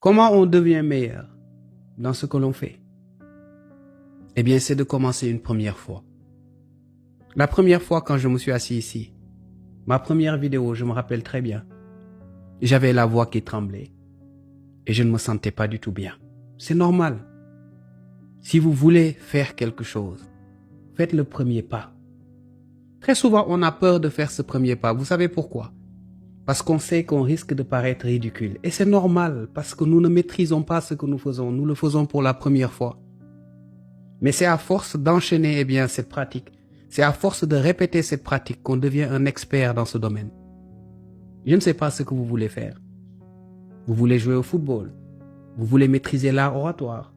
Comment on devient meilleur dans ce que l'on fait? Eh bien, c'est de commencer une première fois. La première fois quand je me suis assis ici, ma première vidéo, je me rappelle très bien. J'avais la voix qui tremblait et je ne me sentais pas du tout bien. C'est normal. Si vous voulez faire quelque chose, faites le premier pas. Très souvent, on a peur de faire ce premier pas. Vous savez pourquoi? Parce qu'on sait qu'on risque de paraître ridicule. Et c'est normal, parce que nous ne maîtrisons pas ce que nous faisons. Nous le faisons pour la première fois. Mais c'est à force d'enchaîner cette pratique. C'est à force de répéter cette pratique qu'on devient un expert dans ce domaine. Je ne sais pas ce que vous voulez faire. Vous voulez jouer au football. Vous voulez maîtriser l'art oratoire.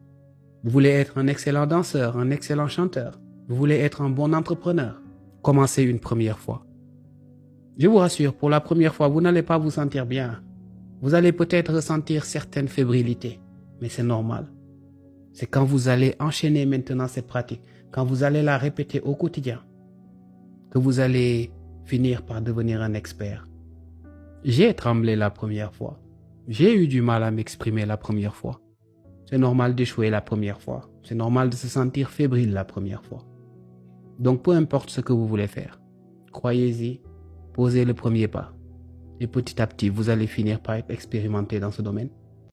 Vous voulez être un excellent danseur, un excellent chanteur. Vous voulez être un bon entrepreneur. Commencez une première fois. Je vous rassure, pour la première fois, vous n'allez pas vous sentir bien. Vous allez peut-être ressentir certaines fébrilités, mais c'est normal. C'est quand vous allez enchaîner maintenant cette pratique, quand vous allez la répéter au quotidien, que vous allez finir par devenir un expert. J'ai tremblé la première fois. J'ai eu du mal à m'exprimer la première fois. C'est normal d'échouer la première fois. C'est normal de se sentir fébrile la première fois. Donc peu importe ce que vous voulez faire, croyez-y, posez le premier pas. Et petit à petit, vous allez finir par être expérimenté dans ce domaine.